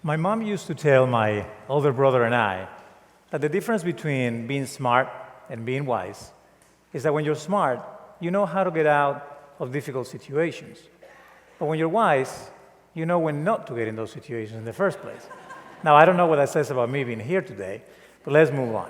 My mom used to tell my older brother and I that the difference between being smart and being wise is that when you're smart, you know how to get out of difficult situations. But when you're wise, you know when not to get in those situations in the first place. Now, I don't know what that says about me being here today, but let's move on.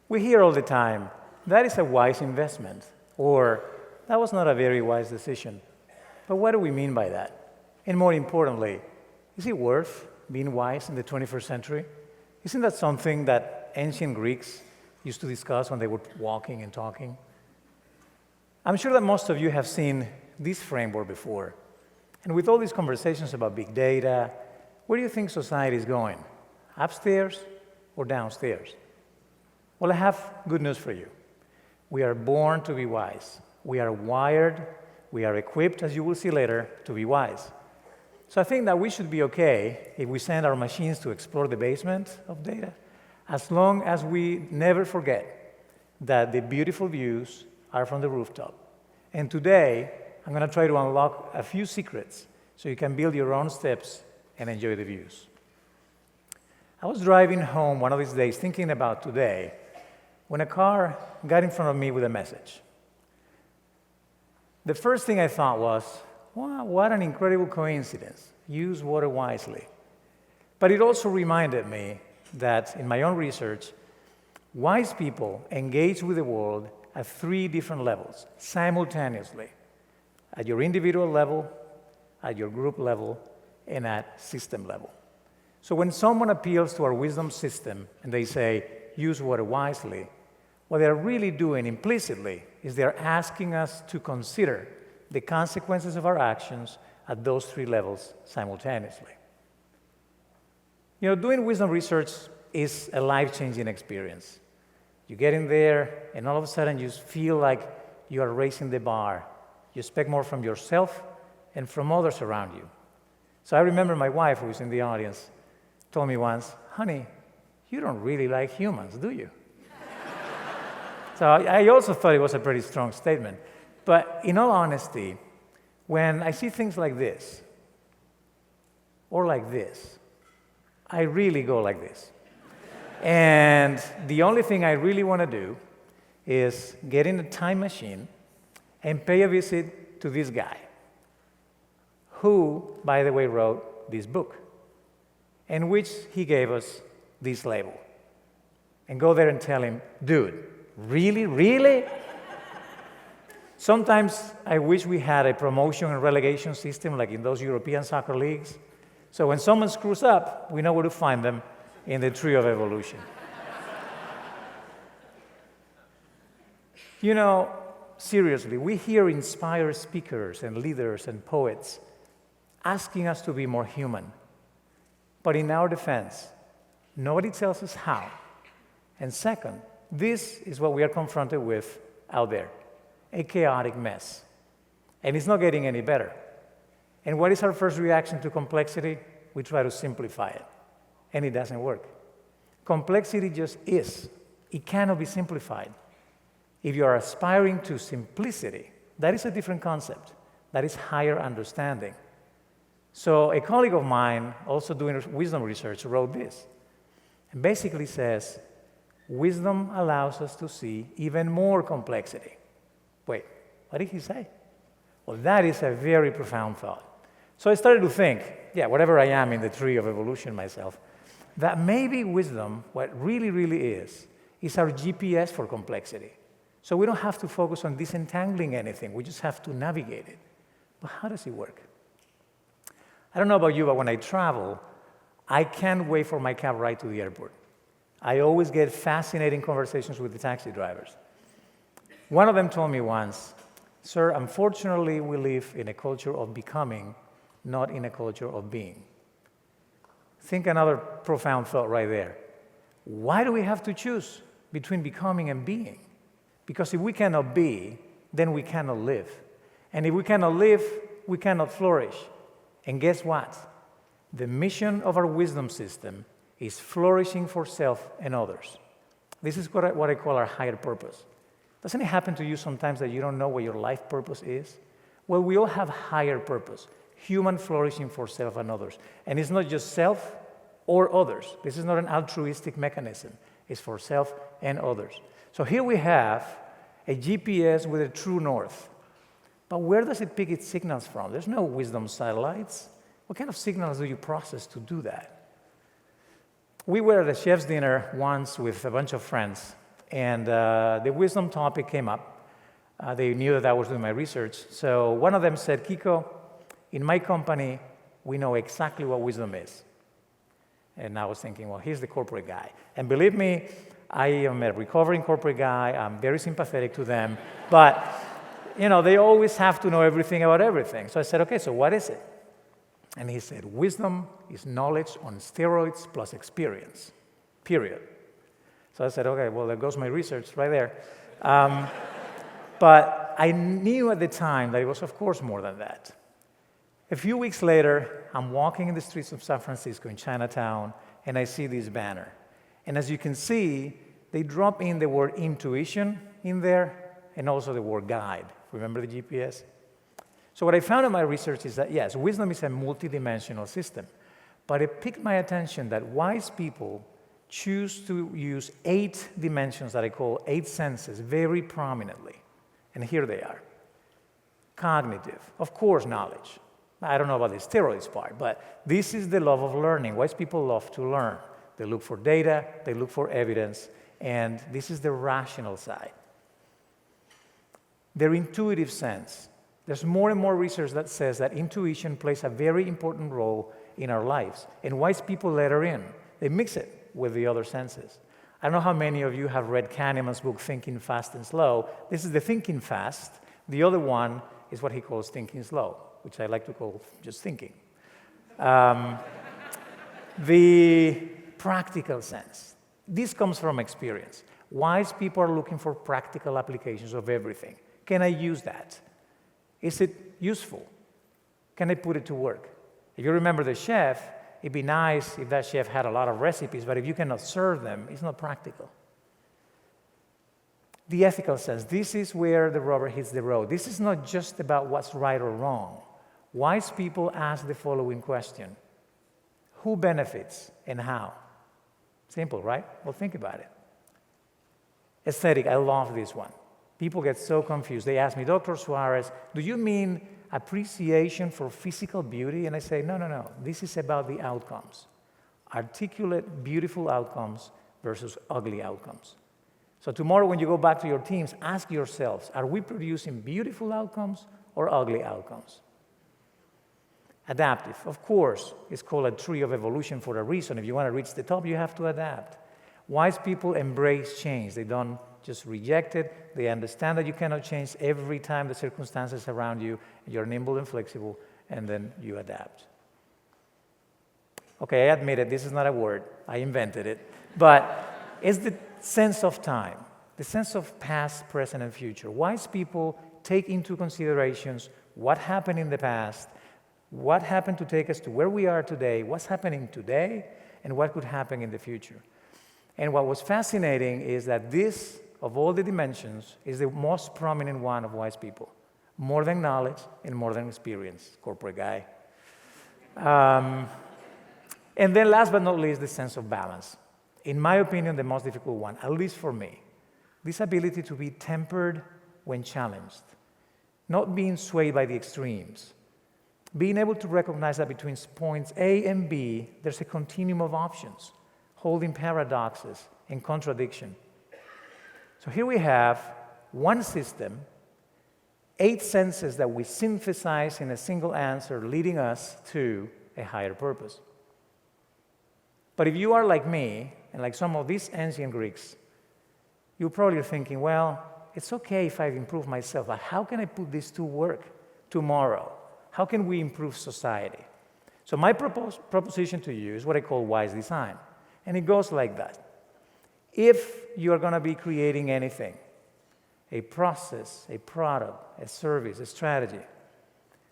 We hear all the time, that is a wise investment, or that was not a very wise decision. But what do we mean by that? And more importantly, is it worth being wise in the 21st century? Isn't that something that ancient Greeks used to discuss when they were walking and talking? I'm sure that most of you have seen this framework before. And with all these conversations about big data, where do you think society is going? Upstairs or downstairs? Well, I have good news for you. We are born to be wise. We are wired, we are equipped, as you will see later, to be wise. So I think that we should be okay if we send our machines to explore the basement of data, as long as we never forget that the beautiful views are from the rooftop. And today, I'm going to try to unlock a few secrets so you can build your own steps and enjoy the views. I was driving home one of these days thinking about today when a car got in front of me with a message. The first thing I thought was, wow, what an incredible coincidence. Use water wisely. But it also reminded me that in my own research, wise people engage with the world at 3 different levels simultaneously: at your individual level, at your group level, and at system level. So when someone appeals to our wisdom system and they say, use water wisely, what they're really doing implicitly is they're asking us to consider the consequences of our actions at those 3 levels simultaneously. You know, doing wisdom research is a life-changing experience. You get in there, and all of a sudden you feel like you are raising the bar. You expect more from yourself and from others around you. So I remember my wife, who is in the audience, told me once, honey, you don't really like humans, do you? So I also thought it was a pretty strong statement. But in all honesty, when I see things like this, or like this, I really go like this. And the only thing I really want to do is get in a time machine and pay a visit to this guy, who, by the way, wrote this book, in which he gave us this label. And go there and tell him, dude, really, really? Sometimes I wish we had a promotion and relegation system like in those European soccer leagues. So when someone screws up, we know where to find them in the tree of evolution. You know, seriously, we hear inspired speakers and leaders and poets asking us to be more human. But in our defense, nobody tells us how. And second, this is what we are confronted with out there, a chaotic mess. And it's not getting any better. And what is our first reaction to complexity? We try to simplify it. And it doesn't work. Complexity just is. It cannot be simplified. If you are aspiring to simplicity, that is a different concept. That is higher understanding. So a colleague of mine, also doing wisdom research, wrote this. And basically says, wisdom allows us to see even more complexity. Wait, what did he say? Well, that is a very profound thought. So I started to think, whatever I am in the tree of evolution myself, that maybe wisdom, what really, really is our GPS for complexity. So we don't have to focus on disentangling anything. We just have to navigate it. But how does it work? I don't know about you, but when I travel, I can't wait for my cab ride to the airport. I always get fascinating conversations with the taxi drivers. One of them told me once, sir, unfortunately, we live in a culture of becoming, not in a culture of being. Think another profound thought right there. Why do we have to choose between becoming and being? Because if we cannot be, then we cannot live. And if we cannot live, we cannot flourish. And guess what? The mission of our wisdom system is flourishing for self and others. This is what I call our higher purpose. Doesn't it happen to you sometimes that you don't know what your life purpose is? Well, we all have higher purpose, human flourishing for self and others. And it's not just self or others. This is not an altruistic mechanism. It's for self and others. So here we have a GPS with a true north. But where does it pick its signals from? There's no wisdom satellites. What kind of signals do you process to do that? We were at a chef's dinner once with a bunch of friends, and the wisdom topic came up. They knew that I was doing my research. So one of them said, Kiko, in my company, we know exactly what wisdom is. And I was thinking, well, he's the corporate guy. And believe me, I am a recovering corporate guy. I'm very sympathetic to them. But, they always have to know everything about everything. So I said, okay, so what is it? And he said, wisdom is knowledge on steroids plus experience, period. So I said, okay, well, there goes my research right there. But I knew at the time that it was, of course, more than that. A few weeks later, I'm walking in the streets of San Francisco in Chinatown, and I see this banner. And as you can see, they drop in the word intuition in there, and also the word guide. Remember the GPS? So what I found in my research is that, yes, wisdom is a multidimensional system, but it piqued my attention that wise people choose to use 8 dimensions that I call 8 senses very prominently. And here they are. Cognitive, of course, knowledge. I don't know about the steroids part, but this is the love of learning. Wise people love to learn. They look for data, they look for evidence, and this is the rational side. Their intuitive sense. There's more and more research that says that intuition plays a very important role in our lives, and wise people let her in. They mix it with the other senses. I don't know how many of you have read Kahneman's book, Thinking Fast and Slow. This is the thinking fast. The other one is what he calls thinking slow, which I like to call just thinking. The practical sense. This comes from experience. Wise people are looking for practical applications of everything. Can I use that? Is it useful? Can I put it to work? If you remember the chef, it'd be nice if that chef had a lot of recipes, but if you cannot serve them, it's not practical. The ethical sense. This is where the rubber hits the road. This is not just about what's right or wrong. Wise people ask the following question: who benefits and how? Simple, right? Well, think about it. Aesthetic, I love this one. People get so confused. They ask me, Dr. Suarez, do you mean appreciation for physical beauty? And I say, no. This is about the outcomes. Articulate, beautiful outcomes versus ugly outcomes. So tomorrow when you go back to your teams, ask yourselves, are we producing beautiful outcomes or ugly outcomes? Adaptive, of course, it's called a tree of evolution for a reason. If you want to reach the top, you have to adapt. Wise people embrace change. They don't just reject it. They understand that you cannot change every time the circumstances around you. You're nimble and flexible, and then you adapt. Okay, I admit it. This is not a word. I invented it. But it's the sense of time, the sense of past, present, and future. Wise people take into considerations what happened in the past, what happened to take us to where we are today, what's happening today, and what could happen in the future. And what was fascinating is that this, of all the dimensions, is the most prominent one of wise people. More than knowledge and more than experience, corporate guy. And then last but not least, the sense of balance. In my opinion, the most difficult one, at least for me. This ability to be tempered when challenged, not being swayed by the extremes. Being able to recognize that between points A and B, there's a continuum of options, holding paradoxes and contradiction. So here we have one system, 8 senses that we synthesize in a single answer, leading us to a higher purpose. But if you are like me, and like some of these ancient Greeks, you're probably thinking, well, it's okay if I improve myself, but how can I put this to work tomorrow? How can we improve society? So my proposition to you is what I call wise design. And it goes like that. If you're going to be creating anything, a process, a product, a service, a strategy,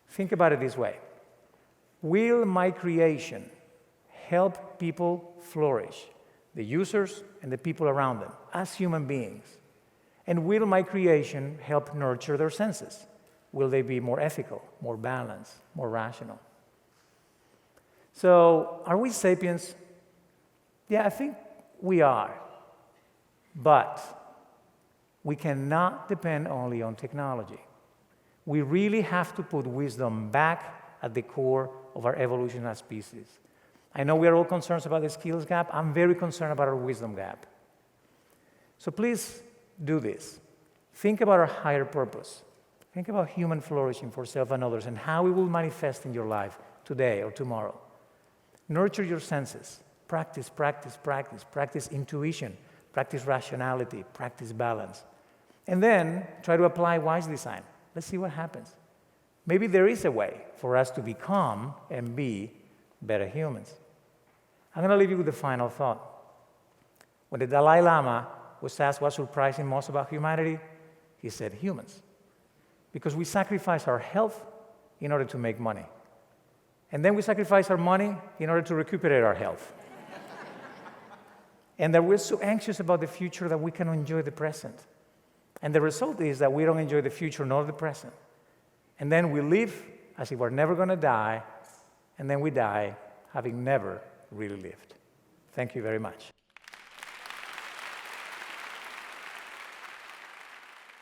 think about it this way. Will my creation help people flourish, the users and the people around them, as human beings? And will my creation help nurture their senses? Will they be more ethical, more balanced, more rational? So, are we sapiens? Yeah, I think we are. But we cannot depend only on technology. We really have to put wisdom back at the core of our evolution as species. I know we are all concerned about the skills gap. I'm very concerned about our wisdom gap. So please do this. Think about our higher purpose. Think about human flourishing for self and others and how it will manifest in your life today or tomorrow. Nurture your senses. Practice, practice, practice. Practice intuition. Practice rationality. Practice balance. And then try to apply wise design. Let's see what happens. Maybe there is a way for us to become and be better humans. I'm going to leave you with the final thought. When the Dalai Lama was asked what surprised him most about humanity, he said humans. Because we sacrifice our health in order to make money. And then we sacrifice our money in order to recuperate our health. And that we're so anxious about the future that we cannot enjoy the present. And the result is that we don't enjoy the future nor the present. And then we live as if we're never going to die, and then we die having never really lived. Thank you very much.